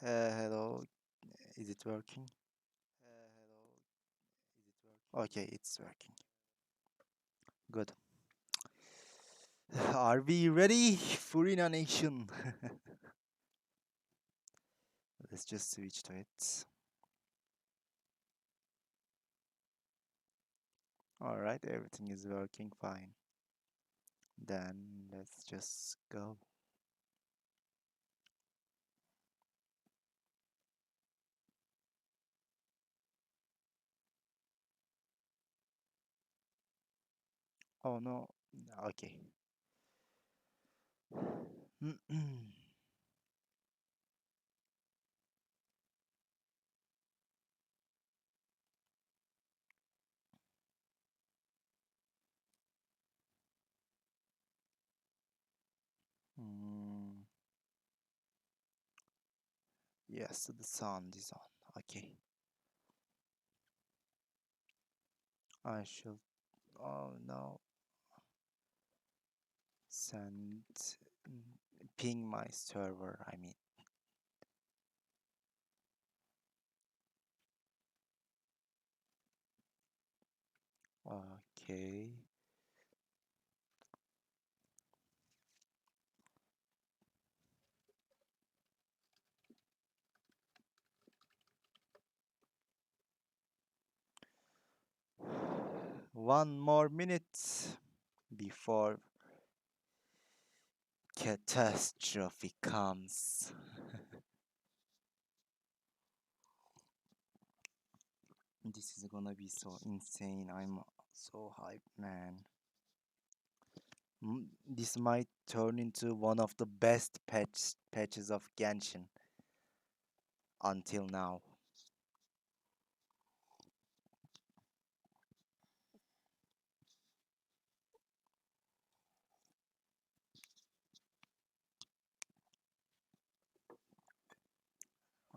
Hello, is it working? Okay, it's working. Good. Are we ready? Furina Nation. Let's just switch to it. Alright, everything is working fine. Then let's just go. Oh no. Okay. Mm, yes, the sound is on. Okay. I should. Oh no. Send. Ping my server, I mean. Okay. One more minute before catastrophe comes. This is gonna be so insane. I'm so hyped, man. This might turn into one of the best patches of Genshin until now.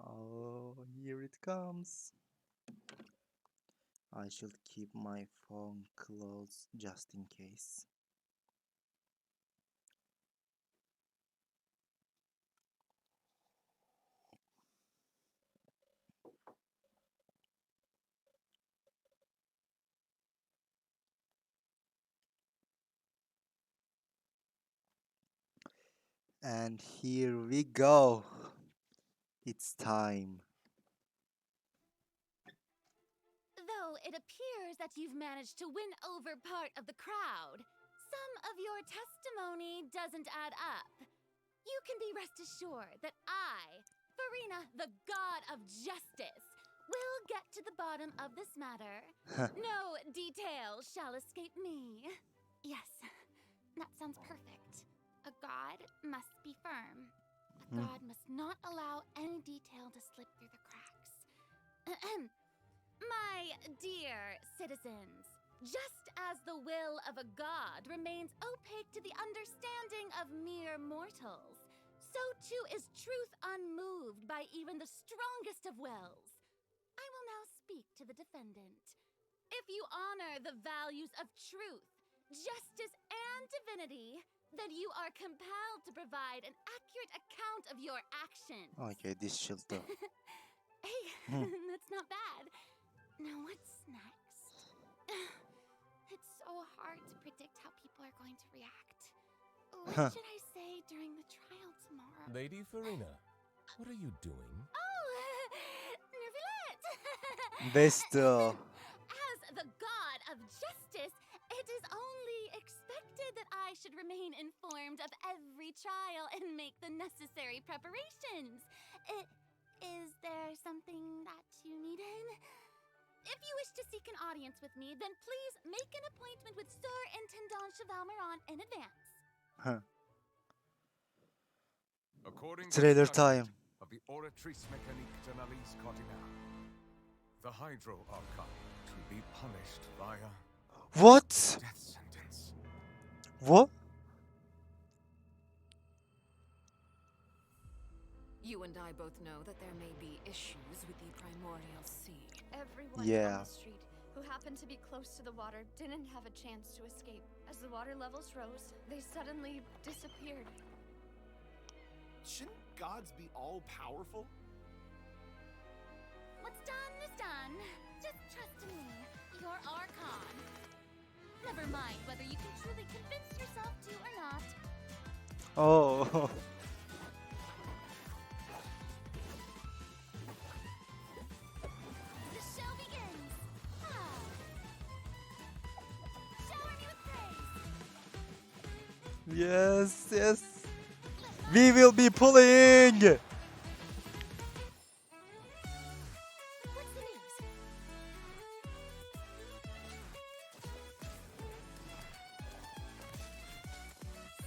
Oh, here it comes. I should keep my phone close just in case. And here we go. It's time. Though it appears that you've managed to win over part of the crowd, some of your testimony doesn't add up. You can be rest assured that I, Farina, the god of justice, will get to the bottom of this matter. No detail shall escape me. Yes, that sounds perfect. A god must be firm. A Hmm. god must not allow any detail to slip through the cracks. My dear citizens, just as the will of a god remains opaque to the understanding of mere mortals, so too is truth unmoved by even the strongest of wills. I will now speak to the defendant. If you honor the values of truth, justice, and divinity, then you are compelled to provide an accurate account of your actions. Okay, this should do. Hey, Hmm. that's not bad. Now, what's next? It's so hard to predict how people are going to react. What should I say during the trial tomorrow? Lady Farina, what are you doing? Oh, Nervillette! Besto. As the god of justice, it is only expected that I should remain informed of every trial and make the necessary preparations. Is there something that you needed? If you wish to seek an audience with me, then please make an appointment with Sir Intendant Chevalmeron in advance. Huh. According to the Trailer judgment time. of the Oratrice Mécanique de l'Alice Cardinal, the Hydro Archon to be punished via What? death sentence. What? You and I both know that there may be issues with the Primordial Sea. Everyone Yeah. on the street who happened to be close to the water didn't have a chance to escape. As the water levels rose, they suddenly disappeared. Shouldn't gods be all powerful? What's done is done. Just trust in me, your Archon. Never mind whether you can truly convince yourself to or not. Oh. The show begins. Ah. Shower me with praise. Yes, yes. We will be pulling. What's the news?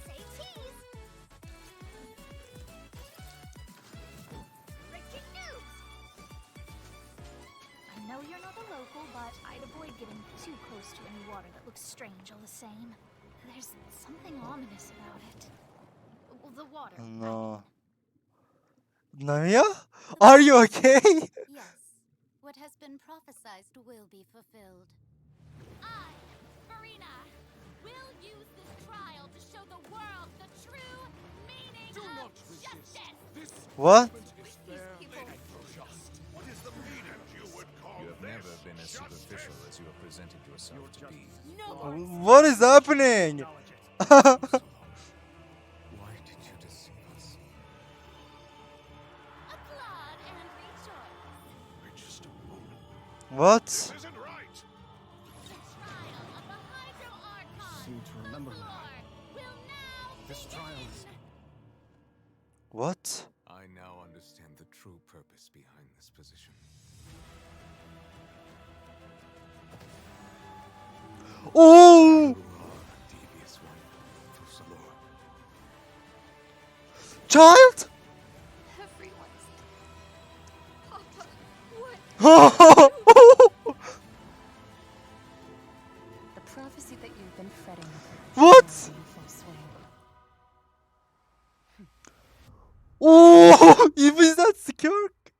Say cheese. Breaking news. I know you're not a local, but I'd avoid getting too close to any water that looks strange all the same. There's something ominous about it. Well, the water. No. Naya? Are you okay? Yes. What has been prophesized will be fulfilled. I, Farina, will use this trial to show the world the true meaning Do of not resist. justice. This What? judgment is fair and just. What is the meaning you would call You have this? never been as superficial as you have presented yourself to be. No more. What is happening? Why did you deceive us? Applaud and rejoice. We're just a moment. What? This isn't right. The trial of the Hydro Archon. Seem to remember the that. floor will now This trial is. begin. What? I now understand the true purpose behind this position. Oh! You are a devious one, Fusalo. Child? Everyone's. Papa, what? The prophecy that you've been fretting What? is in full swing. Oh! Is that Skirk?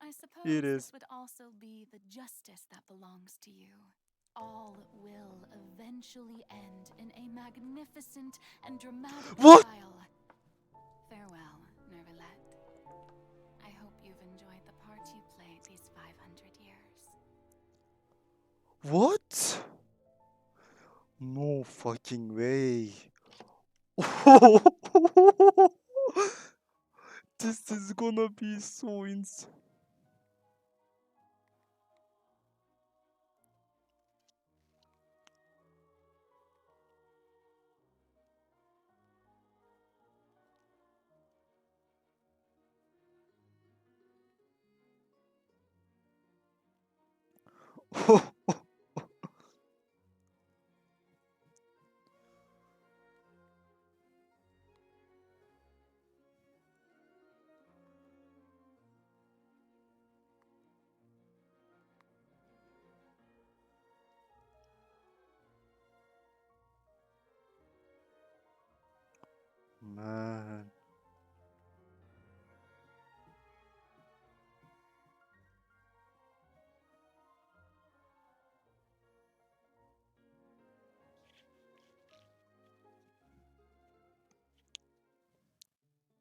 I suppose It is. this would also be the justice that belongs to you. All will eventually end in a magnificent and dramatic What? trial. Farewell, Nervalette. I hope you've enjoyed the part you played these 500 years. What? No fucking way. This is gonna be so insane. Man.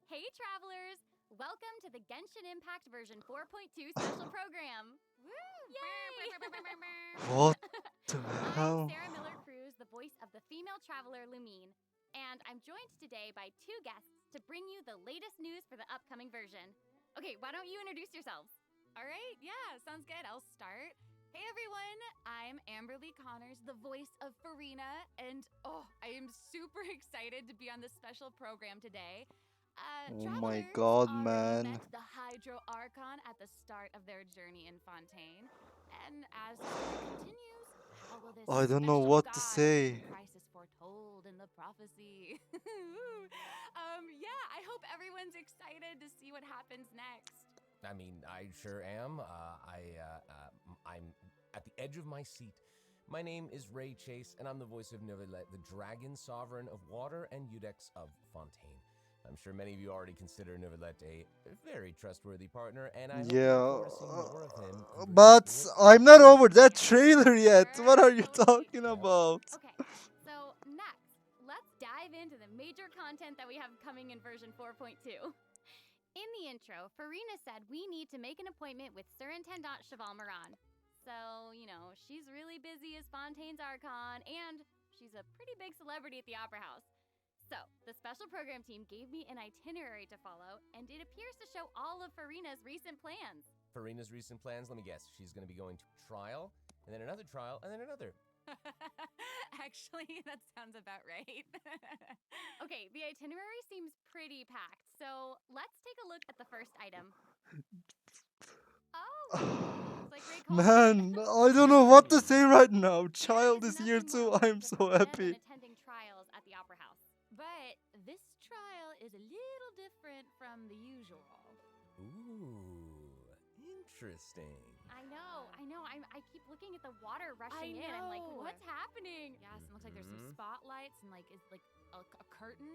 Hey travelers! Welcome to the Genshin Impact version 4.2 special program. Woo! Yay! What the I'm hell? Sarah Miller Cruz, the voice of the female traveler Lumine, and I'm joined today by two guests to bring you the latest news for the upcoming version. Okay, why don't you introduce yourselves? All right, yeah, sounds good. I'll start. Hey everyone, I'm Amberly Connors, the voice of Farina, and I am super excited to be on this special program today. Oh my Travelers god, already man. met the Hydro Archon at the start of their journey in Fontaine, and as the story continues, how will this I don't know special what to god say. bring crisis foretold in the prophecy? Yeah, I hope everyone's excited to see what happens next. I mean, I sure am. I'm at the edge of my seat. My name is Ray Chase, and I'm the voice of Neuvillette, the Dragon Sovereign of Water and Udex of Fontaine. I'm sure many of you already consider Neuvillette a very trustworthy partner, and I hope you Yeah, look forward to seeing more of him. in but Virginia. I'm not over that trailer yet. What are you Totally. talking about? Okay, so next, let's dive into the major content that we have coming in version 4.2. In the intro, Farina said we need to make an appointment with Surintendant Cheval Moran. So, she's really busy as Fontaine's Archon, and she's a pretty big celebrity at the Opera House. So, the special program team gave me an itinerary to follow, and it appears to show all of Farina's recent plans. Farina's recent plans, let me guess. She's going to be going to trial, and then another trial, and then another. Actually, that sounds about right. Okay, the itinerary seems pretty packed, so let's take a look at the first item. Oh, looks like Ray called Man, it. I don't know what to say right now. Child There is here nothing too. wrong I'm with so Farina happy. than attending trials at the Opera House. But this trial is a little different from the usual. Ooh, interesting. I know. I keep looking at the water rushing I in. I'm like, know. what's happening? Yes, it looks like there's some Mhm. spotlights and like it's like a curtain.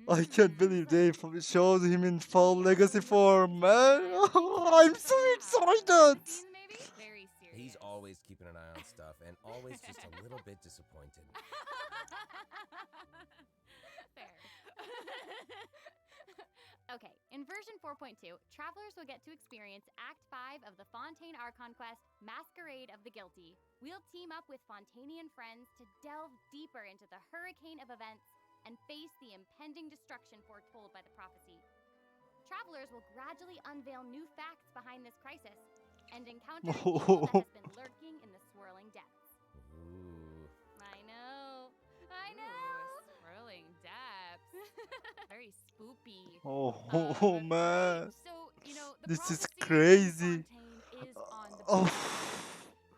I can't believe they showed him in full Yeah, legacy some form, man. really I'm so Behind excited. the scenes, maybe? Very serious. He's always keeping an eye on stuff, and always just a little bit disappointed. Fair. Okay, in version 4.2, travelers will get to experience Act 5 of the Fontaine Archon quest, Masquerade of the Guilty. We'll team up with Fontainian friends to delve deeper into the hurricane of events and face the impending destruction foretold by the prophecy. Travelers will gradually unveil new facts behind this crisis and encounter evil that has been lurking in the swirling depths. Ooh. I know. Ooh, swirling depths. Very spoopy. Oh, man. So, the This is prophecy of crazy. Fontaine is on the Oh. brink.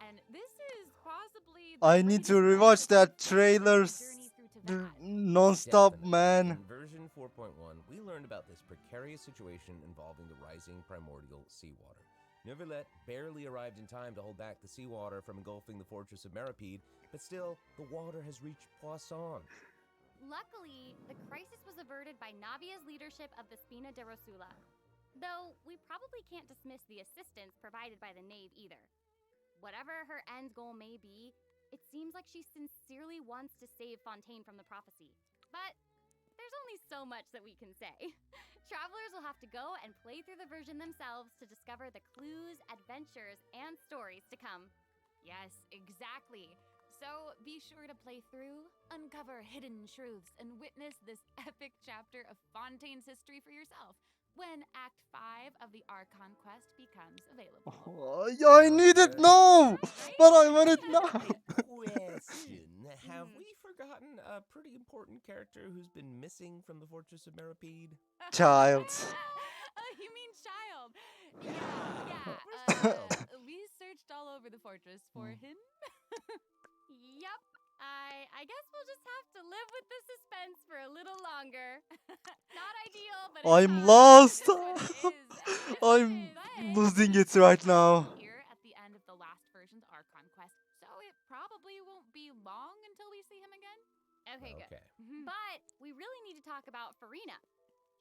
And this is possibly the I need to greatest rewatch crisis that in the trailers journey through to that. non-stop, Definitely. man. In version 4.1, we learned about this precarious situation involving the rising primordial seawater. Neuvillette barely arrived in time to hold back the seawater from engulfing the fortress of Meripede, but still, the water has reached Poisson. Luckily, the crisis was averted by Navia's leadership of the Spina de Rosula. Though, we probably can't dismiss the assistance provided by the Knave either. Whatever her end goal may be, it seems like she sincerely wants to save Fontaine from the prophecy. But there's only so much that we can say. Travelers will have to go and play through the version themselves to discover the clues, adventures, and stories to come. Yes, exactly. So be sure to play through, uncover hidden truths, and witness this epic chapter of Fontaine's history for yourself when Act 5 of the Archon quest becomes available. I need it now, but I want it now. Question. Have we forgotten a pretty important character who's been missing from the Fortress of Meripede? Child. Oh, you mean child? Yeah. We searched all over the fortress for him. Yup. I guess we'll just have to live with the suspense for a little longer. Not ideal, but it's I'm fine. lost. This one is. I'm But losing it right now. here at the end of the last version's Archon quest, so it probably won't be long until we see him again. Okay, good. Okay. But we really need to talk about Farina.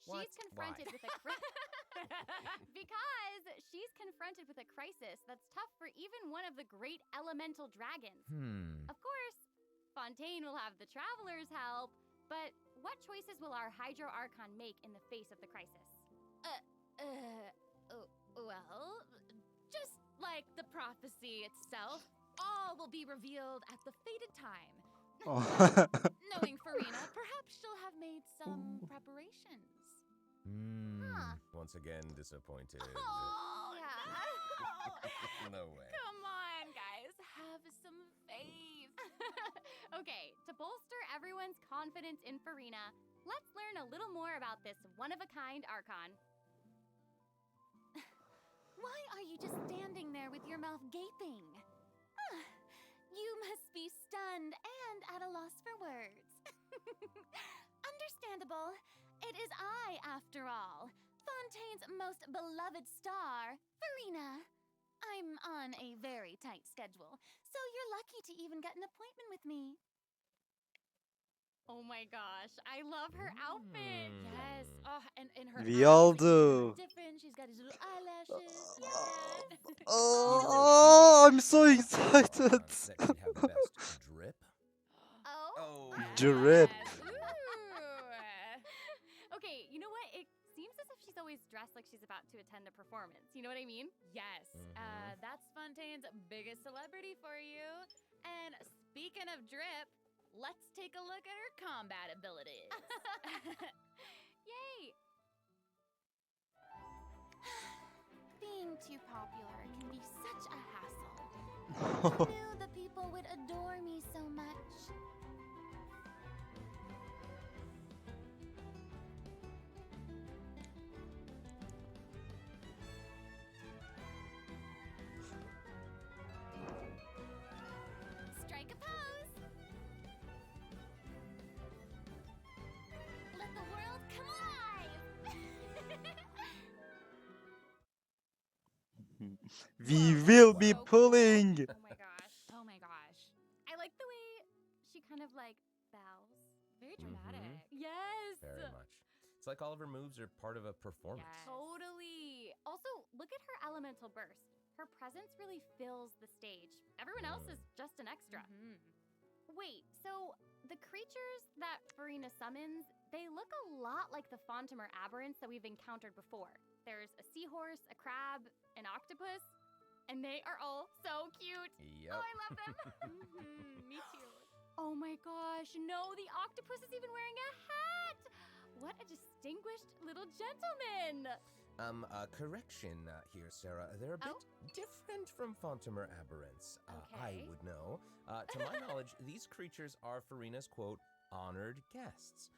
What? She's confronted with a because she's confronted with a crisis that's tough for even one of the great elemental dragons. Of course, Fontaine will have the travelers help, but what choices will our Hydro Archon make in the face of the crisis? Well, just like the prophecy itself, All will be revealed at the fated time. Oh. Knowing Farina, perhaps she'll have made some preparations. Once again, disappointed. Oh, yeah. No way. Come on, guys. Have some faith. Okay, to bolster everyone's confidence in Farina, let's learn a little more about this one-of-a-kind Archon. Why are you just standing there with your mouth gaping? You must be stunned and at a loss for words. Understandable. It is I, after all, Fontaine's most beloved star, Farina. I'm on a very tight schedule, so you're lucky to even get an appointment with me. Oh my gosh, I love her outfit. Yes. Oh, and her We eyes all are do. different. She's got these little eyelashes. Yeah. Oh, I'm so excited. That could have the best drip. Oh. Oh. Drip. Yes. Ooh. Okay, you know what? It always dressed like she's about to attend a performance. You know what I mean? Yes, that's Fontaine's biggest celebrity for you. And speaking of drip, let's take a look at her combat abilities. Yay! Being too popular can be such a hassle. I knew the people would adore me so much. Strike a pose! Let the world come alive! We will be So cool. pulling. Oh my gosh. Oh my gosh. I like the way she kind of like bows. Very dramatic. Yes! Very much. It's like all of her moves are part of a performance. Yes. Totally. Also, look at her elemental burst. Her presence really fills the stage. Everyone else is just an extra. Wait, so the creatures that Farina summons, they look a lot like the Fontimer aberrants that we've encountered before. There's a seahorse, a crab, an octopus, and they are all so cute. Yep. Oh, I love them. Me too. Oh my gosh, no, the octopus is even wearing a hat. What a distinguished little gentleman. Correction here, Sarah. They're a bit different from Fontimer aberrants. I Okay. would know. To my knowledge, these creatures are Farina's, quote, honored guests.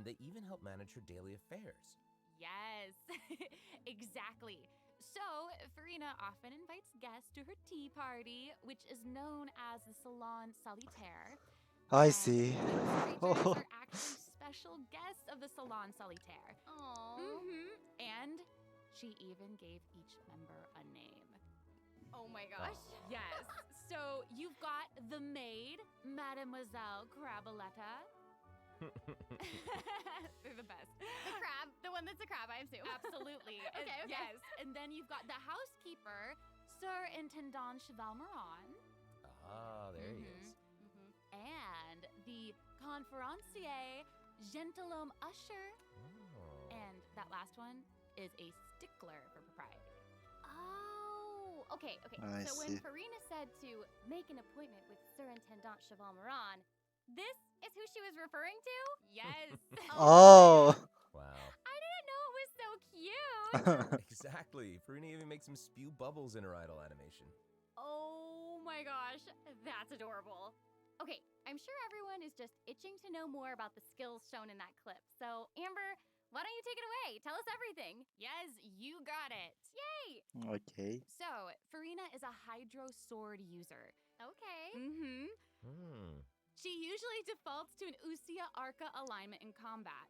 They even help manage her daily affairs. Yes, exactly. So, Farina often invites guests to her tea party, which is known as the Salon Solitaire. I And see. these creatures are actually special guests of the Salon Solitaire. Aww. And she even gave each member a name. Oh my gosh. Yes. So you've got the maid, Mademoiselle Craboletta. They're the best. The crab, the one that's a crab, I assume. Absolutely. Okay, okay. Yes. And then you've got the housekeeper, Sir Intendant Cheval Moran. Ah, there he is. And the conferencier, Gentilhomme Usher. Oh. And that last one is a stickler for propriety. Oh, okay. I So see. when Farina said to make an appointment with Sir Intendant Cheval Moran, this is who she was referring to? Yes. Oh. Wow. I didn't know it was so cute. Exactly. Farina even makes him spew bubbles in her idol animation. Oh my gosh, that's adorable. Okay, I'm sure everyone is just itching to know more about the skills shown in that clip. So, Amber, why don't you take it away? Tell us everything. Yes, you got it. Yay! Okay. So, Farina is a Hydro Sword user. Okay. She usually defaults to an Usia Arca alignment in combat.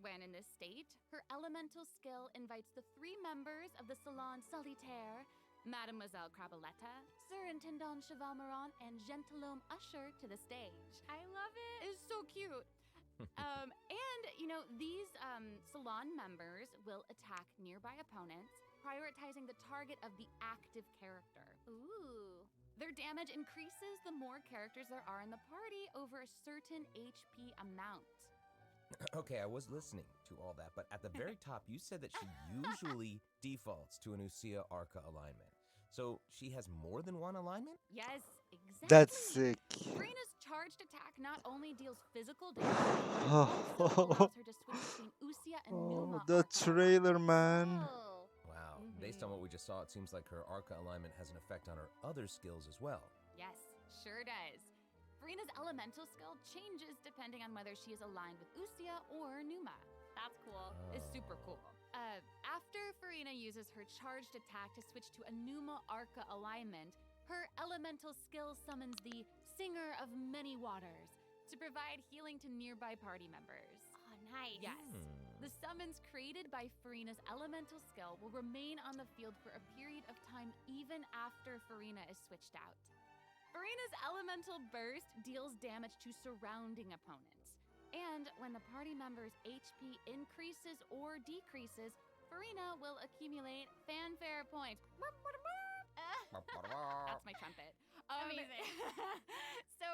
When in this state, her elemental skill invites the three members of the Salon Solitaire, Mademoiselle Craboletta, Sir Intendant Cheval Moran, and Gentilhomme Usher to the stage. I love it. It's so cute. And, you know, these salon members will attack nearby opponents, prioritizing the target of the active character. Ooh. Their damage increases the more characters there are in the party over a certain HP amount. Okay, I was listening to all that, but at the very top, you said that she usually defaults to an Usia Arca alignment. So she has more than one alignment? Yes, exactly. That's sick. Farina's charged attack not only deals physical damage, but also allows her to switch between Usia and Numa. The Arca trailer, alignments. man. Oh. Wow. Based on what we just saw, it seems like her Arca alignment has an effect on her other skills as well. Yes, sure does. Farina's elemental skill changes depending on whether she is aligned with Usia or Numa. That's cool. It's super cool. After Farina uses her charged attack to switch to a Numa Arca alignment, her elemental skill summons the Singer of Many Waters to provide healing to nearby party members. Oh, nice. Yes. The summons created by Farina's elemental skill will remain on the field for a period of time even after Farina is switched out. Farina's elemental burst deals damage to surrounding opponents. And when the party member's HP increases or decreases, Farina will accumulate fanfare points. That's my trumpet. Amazing. So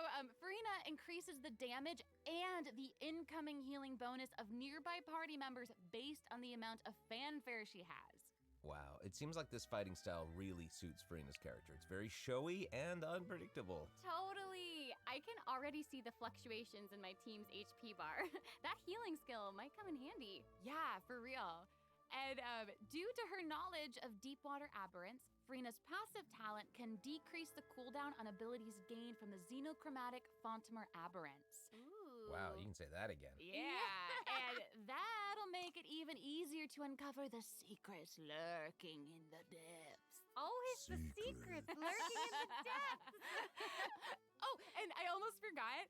Farina increases the damage and the incoming healing bonus of nearby party members based on the amount of fanfare she has. Wow, it seems like this fighting style really suits Farina's character. It's very showy and unpredictable. Totally. I can already see the fluctuations in my team's HP bar. That healing skill might come in handy. Yeah, for real. And due to her knowledge of deep water aberrants, Farina's passive talent can decrease the cooldown on abilities gained from the xenochromatic Fontamer aberrants. Ooh. Wow, you can say that again. Yeah, and that'll make it even easier to uncover the secrets lurking in the depths. Always the secrets lurking in the depths. Oh, and I almost forgot.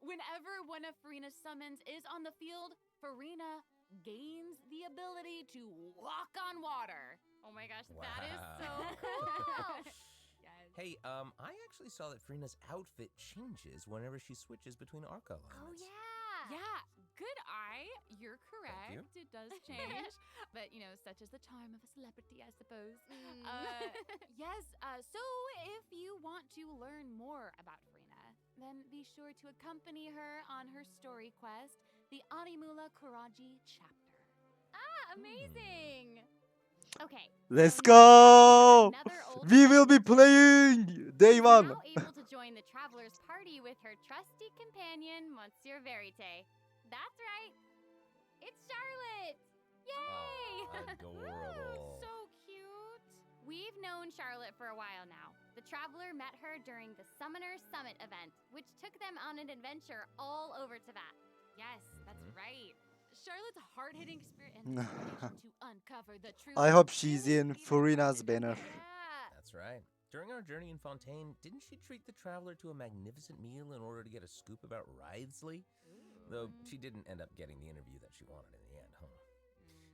Whenever one of Farina's summons is on the field, Farina gains the ability to walk on water. Oh my gosh, Wow. that is so cool. Yes. Hey, I actually saw that Farina's outfit changes whenever she switches between arc Oh alignments. yeah. Yeah, good eye. You're correct. you. It does change. But, such is the charm of a celebrity, I suppose. Yes, so if you want to learn more about Farina, then be sure to accompany her on her story quest, the Animula Kuraji chapter. Amazing. Okay. Let's so now go! another old We will be friend playing day is one. now able to join the traveler's party with her trusty companion, Monsieur Verite. That's right. It's Charlotte. Yay! Adorable. So cute. We've known Charlotte for a while now. The traveler met her during the Summoner Summit event, which took them on an adventure all over Teyvat. Yes, that's Mhm. right. Charlotte's hard-hitting spirit and determination to uncover the truth. I hope she's really in made her Farina's confident. banner. Yeah. That's right. During our journey in Fontaine, didn't she treat the traveler to a magnificent meal in order to get a scoop about Ridesley? Though she didn't end up getting the interview that she wanted in the end, huh?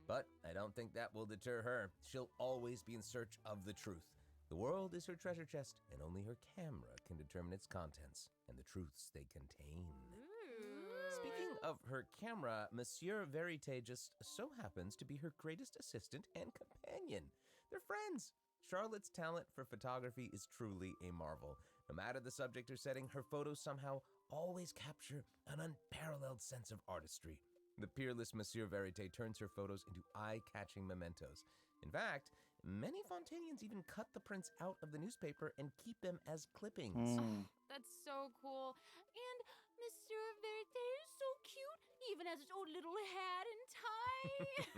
But I don't think that will deter her. She'll always be in search of the truth. The world is her treasure chest, and only her camera can determine its contents and the truths they contain. Speaking of her camera, Monsieur Verite just so happens to be her greatest assistant and companion. They're friends. Charlotte's talent for photography is truly a marvel. No matter the subject or setting, her photos somehow always capture an unparalleled sense of artistry. The peerless Monsieur Verite turns her photos into eye-catching mementos. In fact, many Fontainians even cut the prints out of the newspaper and keep them as clippings. That's so cool. And Monsieur Verite is so cute, even has its own little hat and tie.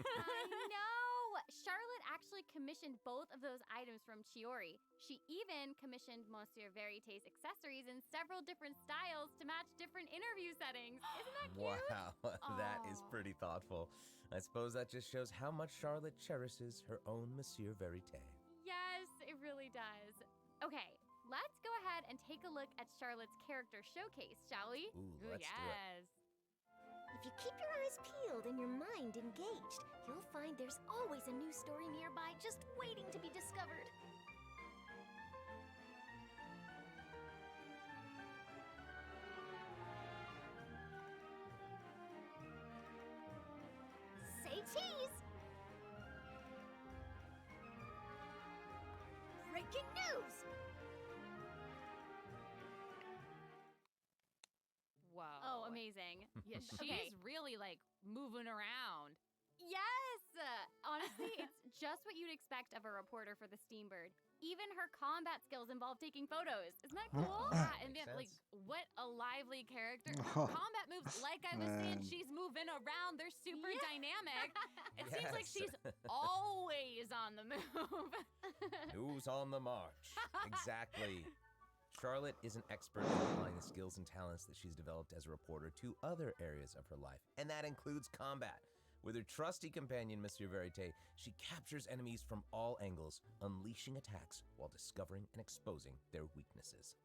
I know. Charlotte actually commissioned both of those items from Chiori. She even commissioned Monsieur Verite's accessories in several different styles to match different interview settings. Isn't that cute? Wow, that is Aw. pretty thoughtful. I suppose that just shows how much Charlotte cherishes her own Monsieur Verite. Yes, it really does. Okay, let's go ahead and take a look at Charlotte's character showcase, shall we? Ooh, Ooh, let's do it. yes. If you keep your eyes peeled and your mind engaged, you'll find there's always a new story nearby just waiting to be discovered. Say cheese! Breaking news! Whoa. Oh, amazing. Yeah, she's Okay. really moving around. Yes! Honestly, it's just what you'd expect of a reporter for the Steambird. Even her combat skills involve taking photos. Isn't that cool? Yeah, and Makes then sense. what a lively character. Combat moves, like I was saying, Man. she's moving around. They're super Yeah. dynamic. It seems like Yes. she's always on the move. News on the march. Exactly. Charlotte is an expert in applying the skills and talents that she's developed as a reporter to other areas of her life, and that includes combat. With her trusty companion, Monsieur Verite, she captures enemies from all angles, unleashing attacks while discovering and exposing their weaknesses.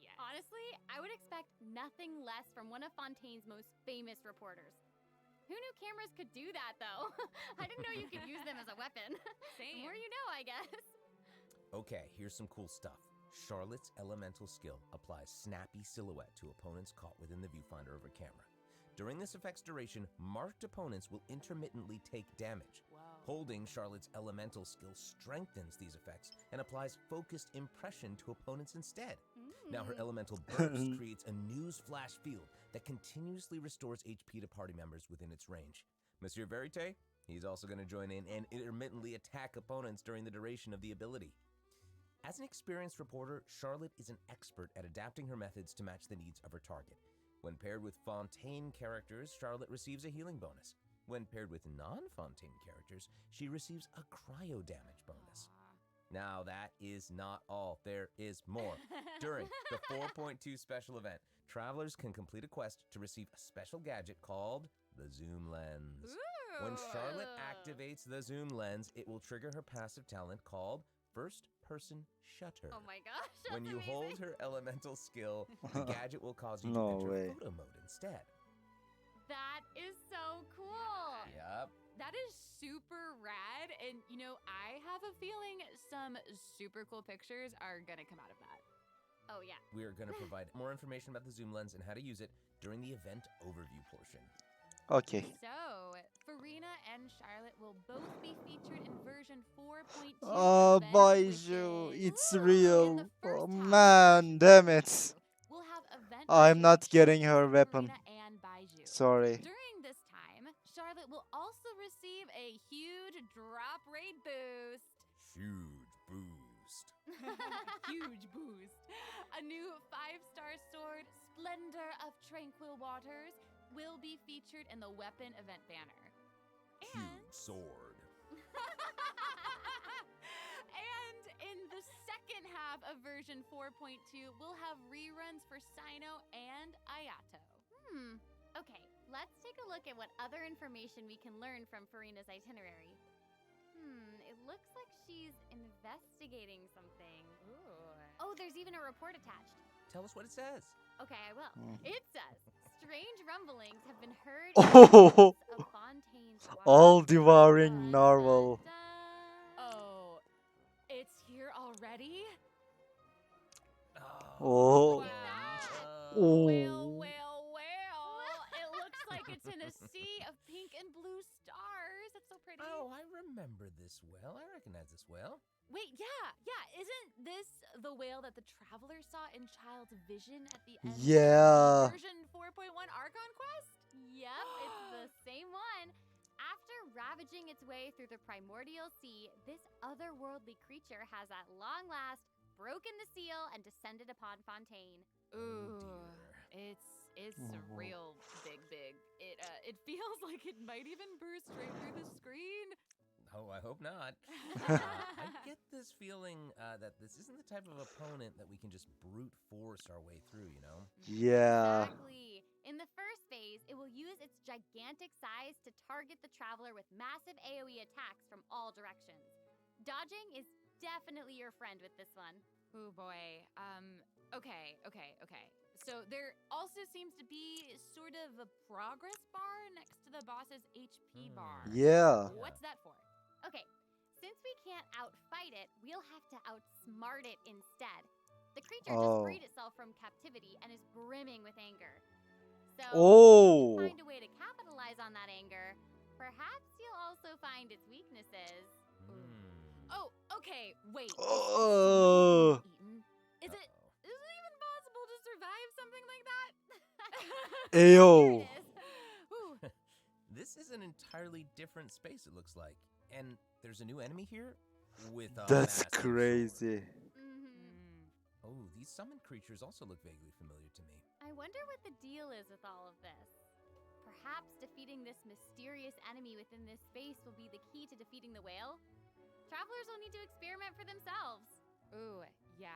Yes. Honestly, I would expect nothing less from one of Fontaine's most famous reporters. Who knew cameras could do that, though? I didn't know you could use them as a weapon. The Same. more you know, I guess. Okay, here's some cool stuff. Charlotte's elemental skill applies snappy silhouette to opponents caught within the viewfinder of her camera. During this effect's duration, marked opponents will intermittently take damage. Whoa. Holding Charlotte's elemental skill strengthens these effects and applies focused impression to opponents instead. Now her elemental burst creates a news flash field that continuously restores HP to party members within its range. Monsieur Verite, he's also going to join in and intermittently attack opponents during the duration of the ability. As an experienced reporter, Charlotte is an expert at adapting her methods to match the needs of her target. When paired with Fontaine characters, Charlotte receives a healing bonus. When paired with non-Fontaine characters, she receives a cryo damage bonus. Now that is not all. There is more. During the 4.2 special event, travelers can complete a quest to receive a special gadget called the Zoom Lens. Ooh. When Charlotte activates the Zoom Lens, it will trigger her passive talent called First Person Shutter. Oh my gosh, that's When you amazing. hold her elemental skill, the gadget will cause you to No enter way. photo mode instead. That is so cool. Yep. That is super rad, and you know, I have a feeling some super cool pictures are gonna come out of that. Oh yeah. We are going to provide more information about the Zoom Lens and how to use it during the event overview portion. Okay. So, Farina and Charlotte will both be featured in version 4.2. Oh, event, Baiju, which is- it's Ooh, in real. the first Oh, half of man, damn it. 4.2, we'll have event I'm missions not with getting her Farina weapon. and Baiju. Sorry. During this time, Charlotte will also receive a huge drop rate boost. Huge boost. Huge boost. A new 5-star sword, Splendor of Tranquil Waters, will be featured in the weapon event banner. Huge sword. And in the second half of version 4.2, we'll have reruns for Sino and Ayato. Okay, let's take a look at what other information we can learn from Farina's itinerary. It looks like she's investigating something. Ooh. Oh, there's even a report attached. Tell us what it says. Okay, I will. Mm. It says, strange rumblings have been heard Oh. in the of Fontaine's water. All-devouring narwhal. Oh, it's here already? Oh. Wow. Oh. Well. It looks like it's in a sea of pink and blue stars. It's so pretty. Oh, I remember this well. I recognize this well. Wait, yeah. Isn't this the whale that the traveler saw in Child's vision at the end Yeah. of version 4.1 Archon Quest? Yep, it's the same one. After ravaging its way through the primordial sea, this otherworldly creature has at long last broken the seal and descended upon Fontaine. Ooh, dear. it's Oh. real big. It feels like it might even burst right through the screen. Oh, I hope not. I get this feeling that this isn't the type of opponent that we can just brute force our way through, you know? Yeah. Exactly. In the first phase, it will use its gigantic size to target the traveler with massive AoE attacks from all directions. Dodging is definitely your friend with this one. Oh boy. Okay. So there also seems to be sort of a progress bar next to the boss's HP bar. Yeah. What's that for? Okay, since we can't outfight it, we'll have to outsmart it instead. The creature just Oh. freed itself from captivity and is brimming with anger. So, Oh. if you can find a way to capitalize on that anger, perhaps you'll also find its weaknesses. Oh, okay. Wait. Oh. Is it even possible to survive something like that? Ayo. Here it is. Ooh. This is an entirely different space, it looks like. And there's a new enemy here with a That's massive crazy. Mm-hmm. sword. Oh, these summoned creatures also look vaguely familiar to me. I wonder what the deal is with all of this. Perhaps defeating this mysterious enemy within this space will be the key to defeating the whale? Travelers will need to experiment for themselves. Ooh, yeah.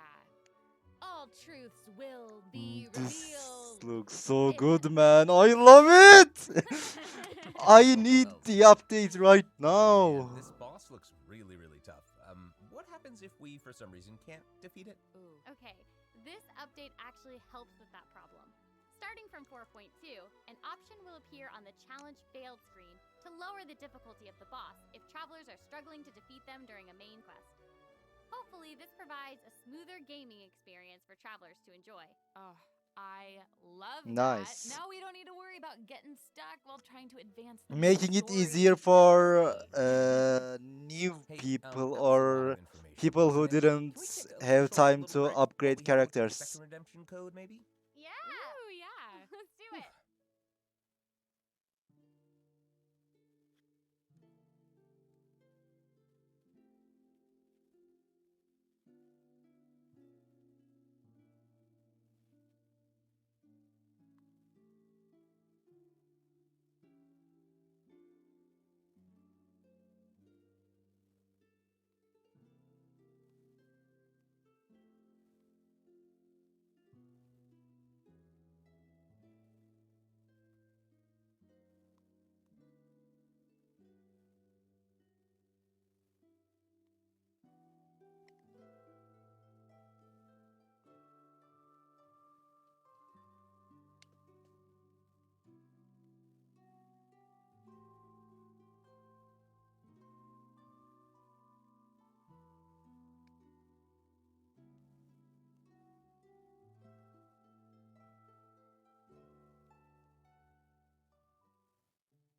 All truths will be This revealed. looks so good, man. I love it. I need the update right now. Man, this boss looks really tough. What happens if we, for some reason, can't defeat it? Ooh. Okay, this update actually helps with that problem. Starting from 4.2, an option will appear on the challenge failed screen to lower the difficulty of the boss if travelers are struggling to defeat them during a main quest. Hopefully, this provides a smoother gaming experience for travelers to enjoy. Oh, I love that. Nice. Now we don't need to worry about getting stuck while trying to advance the Making it story easier for efficiently. Hey, new people that was a lot of or information, people wasn't who it? didn't Can we take a have short time little to break while upgrade we head over to the characters. second redemption code, maybe? Yeah. Ooh, yeah. Let's do it.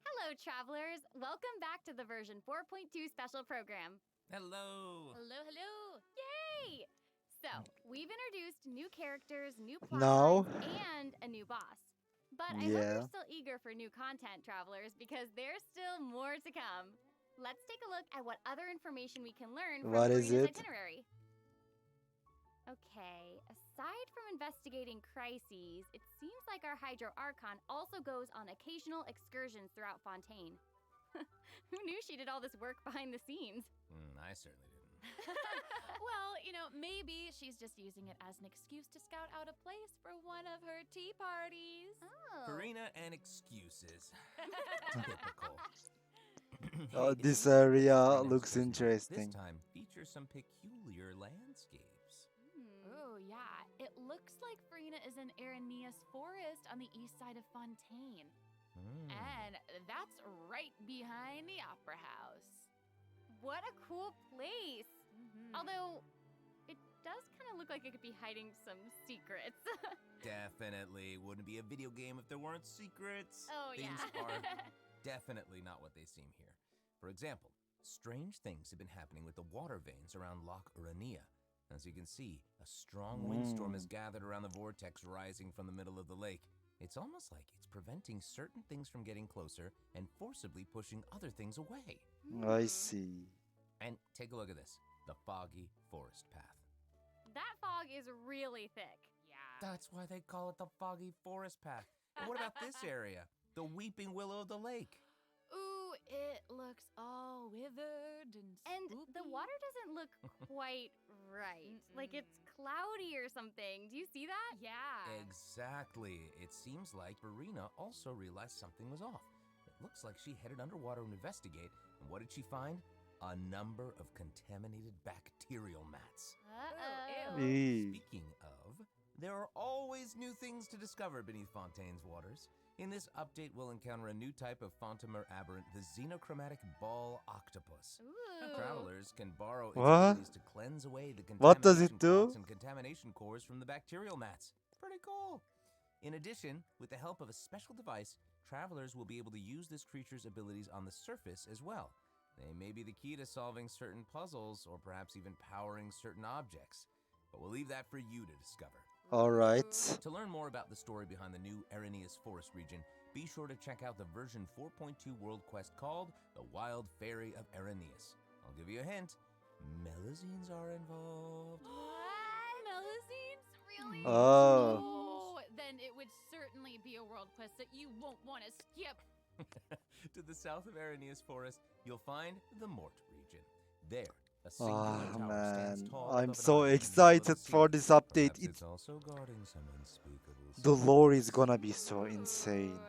Hello, travelers. Welcome back to the version 4.2 special program. Hello. Hello, hello. Yay! So, we've introduced new characters, new Now, plotlines, and a new boss. But I hope yeah. you're still eager for new content, travelers, because there's still more to come. Let's take a look at what other information we can learn from What is Karina's it? itinerary. Okay, aside from investigating crises, it seems like our Hydro Archon also goes on occasional excursions throughout Fontaine. Who knew she did all this work behind the scenes? I certainly didn't. Well, maybe she's just using it as an excuse to scout out a place for one of her tea parties. Oh. Farina and excuses. Typical. Oh, Hey, it this seems like the place area right next looks to us now, this interesting. time features some peculiar landscapes. Oh, yeah. It looks like Farina is in Aranea's forest on the east side of Fontaine. And that's right behind the Opera House. What a cool place! Although, it does kind of look like it could be hiding some secrets. Definitely wouldn't be a video game if there weren't secrets. Oh, Things yeah. are definitely not what they seem here. For example, strange things have been happening with the water veins around Loch Urania. As you can see, a strong windstorm has gathered around the vortex rising from the middle of the lake. It's almost like it's preventing certain things from getting closer and forcibly pushing other things away. I see. And take a look at this, the foggy forest path. That fog is really thick. Yeah. That's why they call it the foggy forest path. And what about this area? The weeping willow of the lake. Ooh, it looks all withered and The water doesn't look quite right. Like it's cloudy or something. Do you see that? Yeah. Exactly. It seems like Verena also realized something was off. It looks like she headed underwater to investigate, and what did she find? A number of contaminated bacterial mats. Uh-oh. Eee. Speaking of, there are always new things to discover beneath Fontaine's waters. In this update, we'll encounter a new type of Fontamer aberrant, the xenochromatic ball octopus. Ooh. Travelers can borrow its What? abilities to cleanse away the What does contamination it do? clots and contamination cores from the bacterial mats. Pretty cool. In addition, with the help of a special device, travelers will be able to use this creature's abilities on the surface as well. They may be the key to solving certain puzzles or perhaps even powering certain objects. But we'll leave that for you to discover. Alright. To learn more about the story behind the new Aranea's Forest region, be sure to check out the version 4.2 world quest called The Wild Fairy of Araneas. I'll give you a hint. Melazines are involved. What? Melazines? Really? Oh. Oh, then it would certainly be a world quest that you won't want to skip. To the south of Aranea's Forest, you'll find the Mort region. There, a singular Oh tower stands man, tall I'm above an so island in the middle of the excited sea. for this update. Perhaps it's also guarding some unspeakable The lore is secrets. gonna be so insane.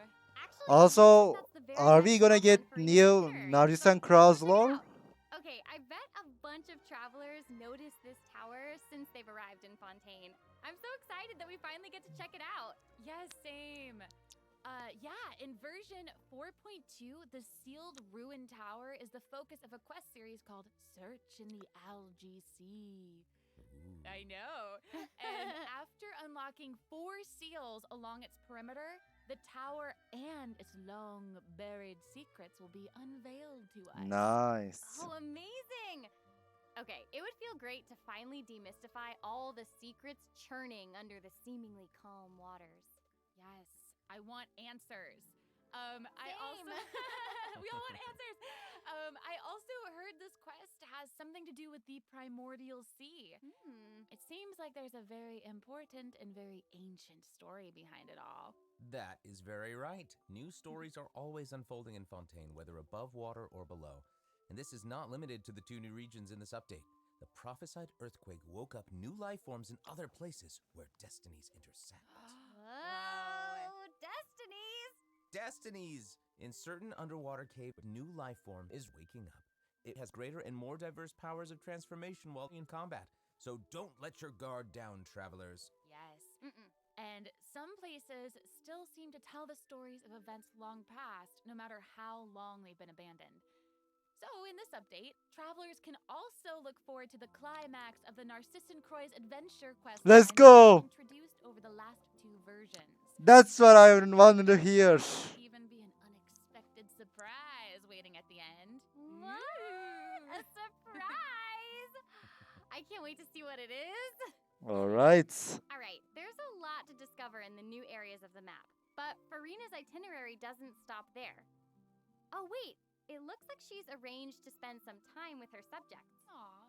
Actually, Also, that's the very are next we gonna stop get on Farina's new itinerary. Naruto and So Cross let's check it lore? out. Okay, I bet a bunch of travelers noticed this tower since they've arrived in Fontaine. I'm so excited that we finally get to check it out. Yes, same. Yeah, in version 4.2, the sealed ruin tower is the focus of a quest series called Search in the Algae Sea. I know. And after unlocking 4 seals along its perimeter, the tower and its long buried secrets will be unveiled to us. Nice. Oh, amazing! Okay, it would feel great to finally demystify all the secrets churning under the seemingly calm waters. Yes, I want answers. I also Same. we all want answers. I also heard this quest has something to do with the primordial sea. It seems like there's a very important and very ancient story behind it all. That is very right. New stories are always unfolding in Fontaine, whether above water or below. And this is not limited to the 2 new regions in this update. The prophesied earthquake woke up new life forms in other places where destinies intersect. Whoa, destinies! Destinies! In certain underwater cave, a new life form is waking up. It has greater and more diverse powers of transformation while in combat. So don't let your guard down, travelers. Yes. And some places still seem to tell the stories of events long past, no matter how long they've been abandoned. So, in this update, travelers can also look forward to the climax of the Narcissan Croix's adventure quest Let's line go! introduced over the last 2 versions. That's what I wanted to hear. Even be an unexpected surprise waiting at the end. What? A surprise! I can't wait to see what it is. Alright. All right, there's a lot to discover in the new areas of the map, but Farina's itinerary doesn't stop there. Oh, wait, it looks like she's arranged to spend some time with her subjects. Aw.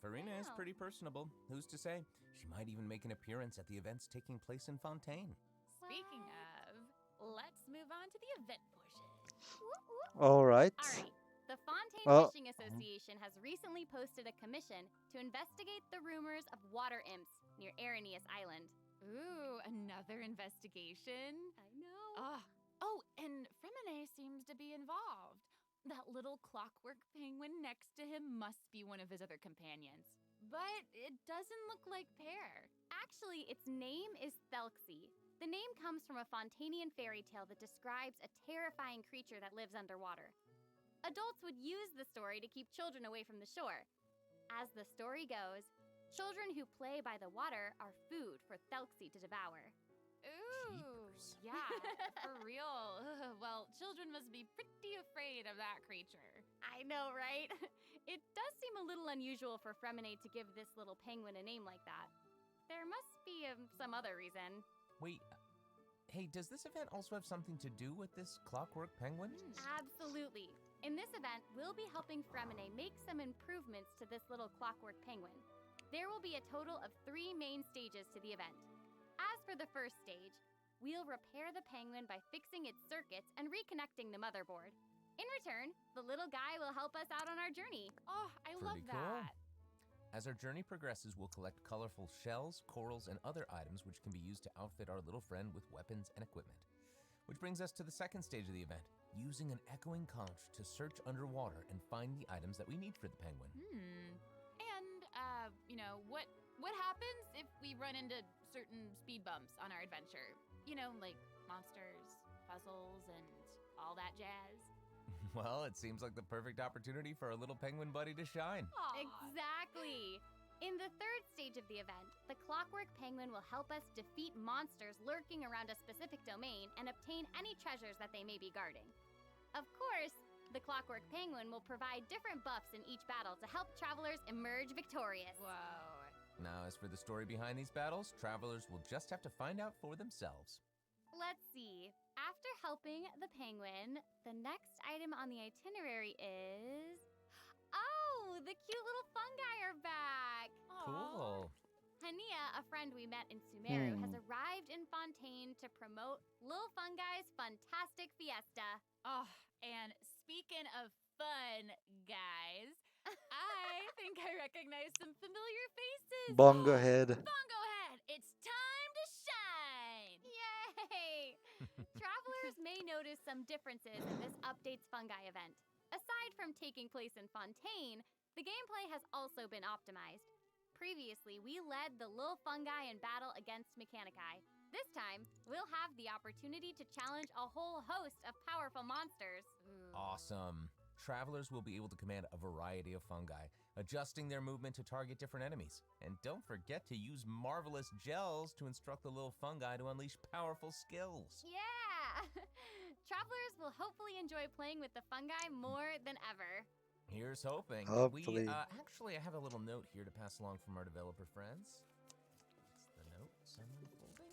Farina is Wow. pretty personable. Who's to say? She might even make an appearance at the events taking place in Fontaine. Speaking of, let's move on to the event portion. Alright. All right, the Fontaine Oh. Fishing Association has recently posted a commission to investigate the rumors of water imps near Aranius Island. Ooh, another investigation. I know. Oh, and Fremine seems to be involved. That little clockwork penguin next to him must be one of his other companions. But it doesn't look like Pear. Actually, its name is Thelxie. The name comes from a Fontanian fairy tale that describes a terrifying creature that lives underwater. Adults would use the story to keep children away from the shore. As the story goes, children who play by the water are food for Thelxie to devour. Ooh, yeah, for real. Well, children must be pretty afraid of that creature. I know, right? It does seem a little unusual for Fremine to give this little penguin a name like that. There must be some other reason. Wait, hey, does this event also have something to do with this clockwork penguin? Absolutely. In this event, we'll be helping Fremine make some improvements to this little clockwork penguin. There will be a total of 3 main stages to the event. As for the first stage, we'll repair the penguin by fixing its circuits and reconnecting the motherboard. In return, the little guy will help us out on our journey. Oh, I love Pretty cool. that. As our journey progresses, we'll collect colorful shells, corals, and other items which can be used to outfit our little friend with weapons and equipment. Which brings us to the second stage of the event, using an echoing conch to search underwater and find the items that we need for the penguin. And, what happens if we run into certain speed bumps on our adventure? You know, like monsters, puzzles, and all that jazz. Well, it seems like the perfect opportunity for our little penguin buddy to shine. Aw. Exactly. In the third stage of the event, the clockwork penguin will help us defeat monsters lurking around a specific domain and obtain any treasures that they may be guarding. Of course, the clockwork penguin will provide different buffs in each battle to help travelers emerge victorious. Whoa. Now, as for the story behind these battles, travelers will just have to find out for themselves. Let's see. After helping the penguin, the next item on the itinerary is... Oh, the cute little fungi are back! Cool. Hania, a friend we met in Sumeru, has arrived in Fontaine to promote Lil Fungi's Fantastic Fiesta. Oh, and speaking of fun, guys, I think I recognize some familiar faces. Bongo head. Bongo Head, it's time to shine! Yay! Travelers may notice some differences in this update's fungi event. Aside from taking place in Fontaine, the gameplay has also been optimized. Previously, we led the Lil Fungi in battle against Mechanici. This time, we'll have the opportunity to challenge a whole host of powerful monsters. Awesome. travelers will be able to command a variety of fungi, adjusting their movement to target different enemies. And don't forget to use marvelous gels to instruct the little fungi to unleash powerful skills. Yeah! Travelers will hopefully enjoy playing with the fungi more than ever. Here's hoping. Hopefully. Actually, I have a little note here to pass along from our developer friends. It's the note. Someone folding.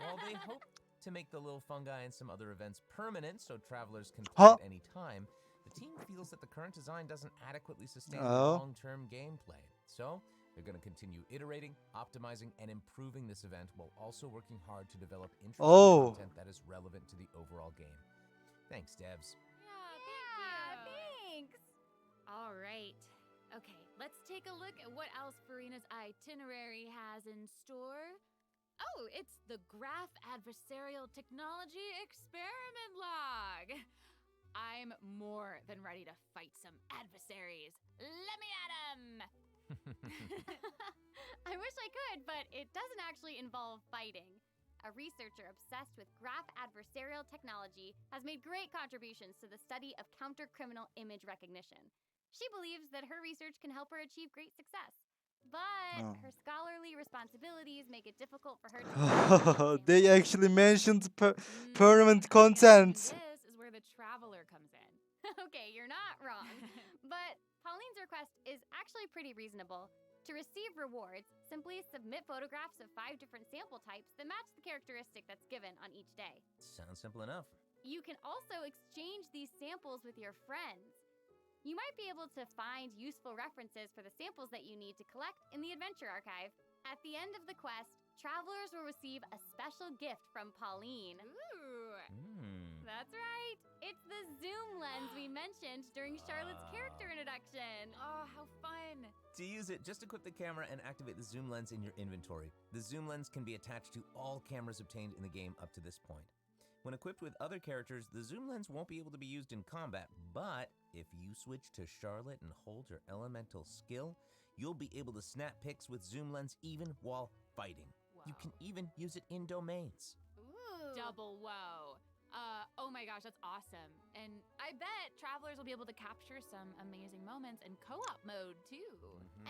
While they hope to make the little fungi and some other events permanent so travelers can play at any time, the team feels that the current design doesn't adequately sustain long-term gameplay. So, they're going to continue iterating, optimizing, and improving this event while also working hard to develop interesting content that is relevant to the overall game. Thanks, devs. Yeah, thanks! All right. Okay, let's take a look at what else Farina's itinerary has in store. Oh, it's the Graph Adversarial Technology Experiment Log. I'm more than ready to fight some adversaries. Let me at 'em! I wish I could, but it doesn't actually involve fighting. A researcher obsessed with graph adversarial technology has made great contributions to the study of counter-criminal image recognition. She believes that her research can help her achieve great success. But her scholarly responsibilities make it difficult for her to... They actually mentioned permanent content. This is where the traveler comes in. Okay, you're not wrong. But Pauline's request is actually pretty reasonable. To receive rewards, simply submit photographs of 5 different sample types that match the characteristic that's given on each day. Sounds simple enough. You can also exchange these samples with your friends. You might be able to find useful references for the samples that you need to collect in the Adventure Archive. At the end of the quest, travelers will receive a special gift from Pauline. Ooh! That's right! It's the zoom lens we mentioned during Charlotte's character introduction. Oh, how fun! To use it, just equip the camera and activate the zoom lens in your inventory. The zoom lens can be attached to all cameras obtained in the game up to this point. When equipped with other characters, the zoom lens won't be able to be used in combat, but if you switch to Charlotte and hold your elemental skill, you'll be able to snap pics with zoom lens even while fighting. Whoa. You can even use it in domains. Ooh. Double whoa. Oh my gosh, that's awesome. And I bet travelers will be able to capture some amazing moments in co-op mode too.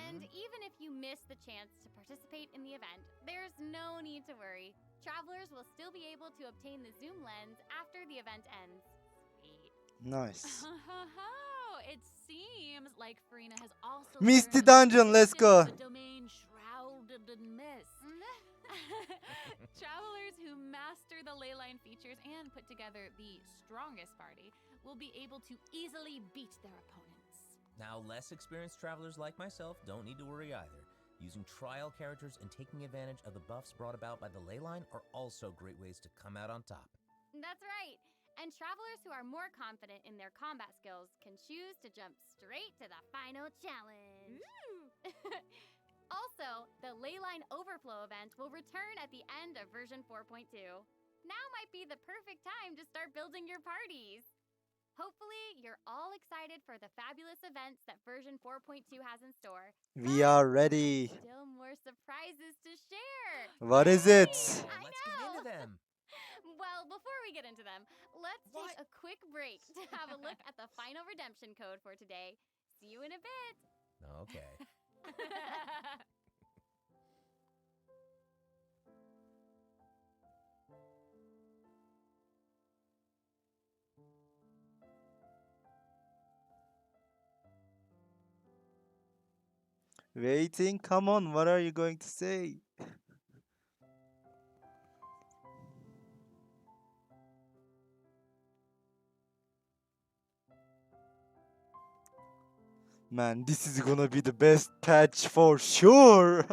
And even if you miss the chance to participate in the event, there's no need to worry. Travelers will still be able to obtain the zoom lens after the event ends. Sweet. Nice. It seems like Farina has also Misty learned Dungeon, let's go. the domain shrouded in mist. Travelers who master the leyline features and put together the strongest party will be able to easily beat their opponents. Now, less experienced travelers like myself don't need to worry either. Using trial characters and taking advantage of the buffs brought about by the leyline are also great ways to come out on top. That's right. And travelers who are more confident in their combat skills can choose to jump straight to the final challenge. Also, the Leyline Overflow event will return at the end of version 4.2. Now might be the perfect time to start building your parties. Hopefully, you're all excited for the fabulous events that version 4.2 has in store. We are ready. Still more surprises to share. What is it? I Let's get into them. Well, before we get into them, let's take a quick break to have a look at the final redemption code for today. See you in a bit. Okay. Waiting, come on, what are you going to say? Man, this is gonna be the best patch for sure.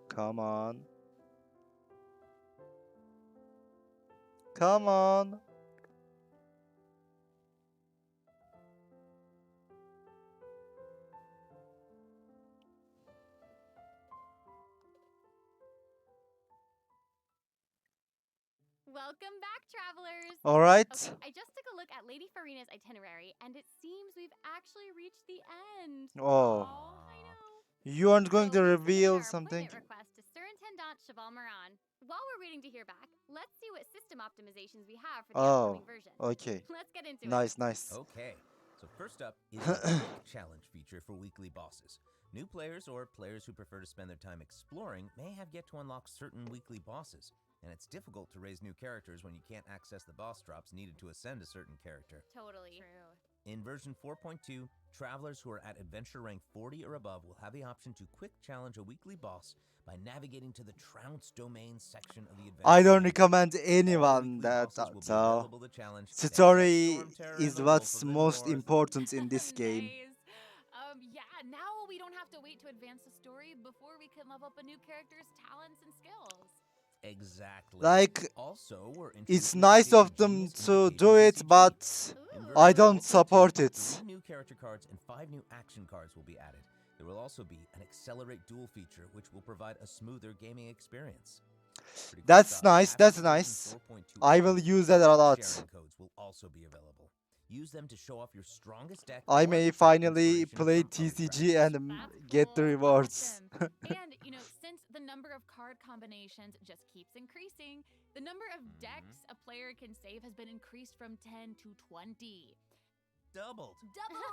Come on. Come on. Welcome back, travelers! All right. Okay, I just took a look at Lady Farina's itinerary, and it seems we've actually reached the end. Oh, Oh, I know. you aren't going So to we've submitted reveal our something? appointment request to Surintendant Cheval Moran. While we're waiting to hear back, let's see what system optimizations we have for the Oh, upcoming version. okay. Let's get into it. Nice, nice. Okay, so first up is the quick challenge feature for weekly bosses. New players or players who prefer to spend their time exploring may have yet to unlock certain weekly bosses, and it's difficult to raise new characters when you can't access the boss drops needed to ascend a certain character. Totally. True. In version 4.2, travelers who are at adventure rank 40 or above will have the option to quick challenge a weekly boss by navigating to the Trounce domain section of the adventure. I don't menu. recommend All anyone weekly that. bosses will be So, available to challenge, except story Storm Terror and is the Wolf what's of the most North. important in this game. Nice. Yeah, now we don't have to wait to advance the story before we can level up a new character's talents and skills. Exactly. Like, Also, we're it's introducing nice updated of them Genius to Invitation do it, TCG. but In Ooh. version I don't 4.2, support it. 3 new character cards and 5 new action cards will be added. There will also be an accelerate duel feature, which will provide a smoother gaming experience. Pretty cool That's stuff. nice, After that's version nice. 4.2 I will update, use that a lot. sharing codes will also be available. Use them to show off your strongest deck. I or may take finally inspiration play from other TCG strategies. and That's get the cool. rewards. Awesome. And, since the number of card combinations just keeps increasing, the number of decks a player can save has been increased from 10 to 20. Doubled. Double!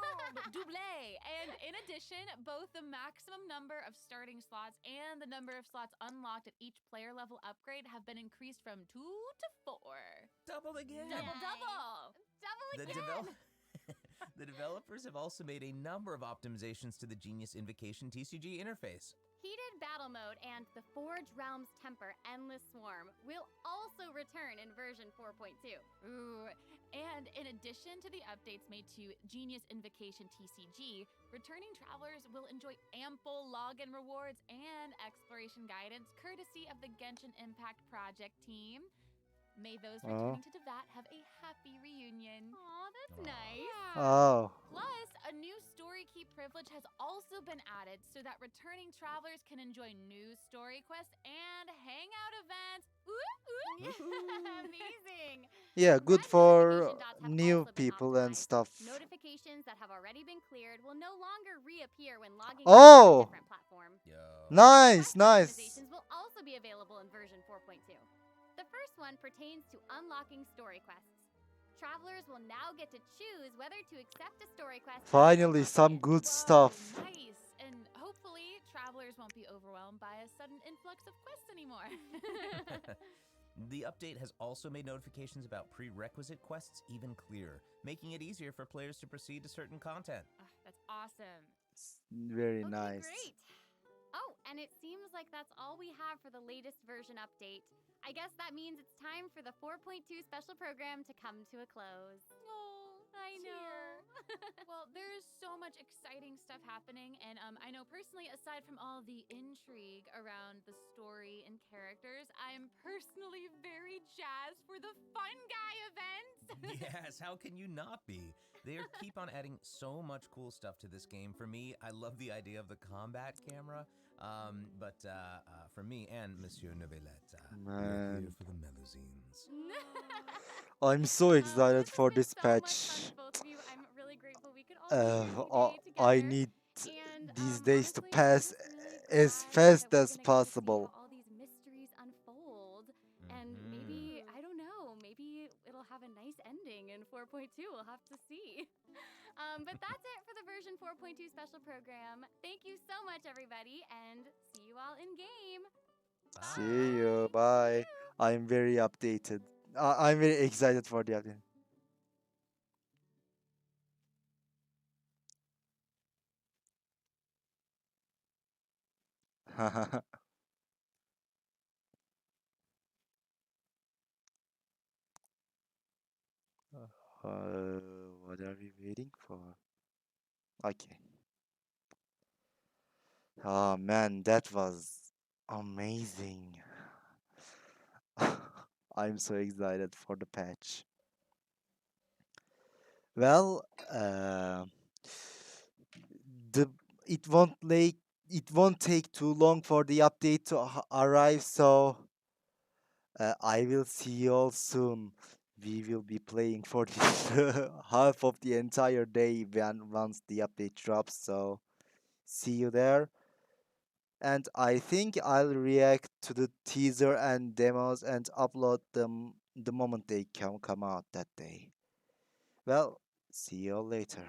And in addition, both the maximum number of starting slots and the number of slots unlocked at each player level upgrade have been increased from 2 to 4. Doubled again. Double, Nice. double! Double The, again! the developers have also made a number of optimizations to the Genius Invocation TCG interface. Heated Battle Mode and the Forge Realms Temper Endless Swarm will also return in version 4.2. Ooh, and in addition to the updates made to Genius Invocation TCG, returning travelers will enjoy ample login rewards and exploration guidance courtesy of the Genshin Impact Project team. May those Oh. returning to Devat have a happy reunion. Aw, that's Aw. nice. Oh. Plus, a new story key privilege has also been added so that returning travelers can enjoy new story quests and hangout events. Amazing! Yeah, good Red for notification dots have new also been people and optimized. stuff. Notifications that have already been cleared will no longer reappear when logging into Oh! a different platform. Yo. Nice, Quest nice. optimizations will also be available in version 4.2. The first one pertains to unlocking story quests. Travelers will now get to choose whether to accept a story quest. after Finally, unlocking some it. good Whoa, stuff. Nice. And hopefully, travelers won't be overwhelmed by a sudden influx of quests anymore. The update has also made notifications about prerequisite quests even clearer, making it easier for players to proceed to certain content. That's awesome. Very Okay, nice. great. Oh, and it seems like that's all we have for the latest version update. I guess that means it's time for the 4.2 special program to come to a close. Oh, I know. Well, there's so much exciting stuff happening, and I know personally, aside from all the intrigue around the story and characters, I'm personally very jazzed for the Fun Guy events. Yes, how can you not be? They keep on adding so much cool stuff to this game. For me, I love the idea of the combat camera. But for me and Monsieur Novelette, we are Man. here for the Melusines. I'm so excited This has for been this so much fun patch. with both of you. I'm really grateful we could all be here I today together. need And these days to honestly, I'm pass just really as glad fast that we're as gonna get to see possible. how all these mysteries unfold. And maybe, I don't know, maybe it'll have a nice ending in 4.2. We'll have to see. But that's it for the version 4.2 special program. Thank you so much, everybody, and see you all in game. See you. Bye. Bye. I'm very updated. I'm very excited for the update. What are we waiting for? Okay. Oh man, that was amazing. I'm so excited for the patch. Well, the it won't like it won't take too long for the update to arrive, so I will see you all soon. We will be playing for this half of the entire day when once the update drops. So see you there. And I think I'll react to the teaser and demos and upload them the moment they come out that day. Well, see you all later.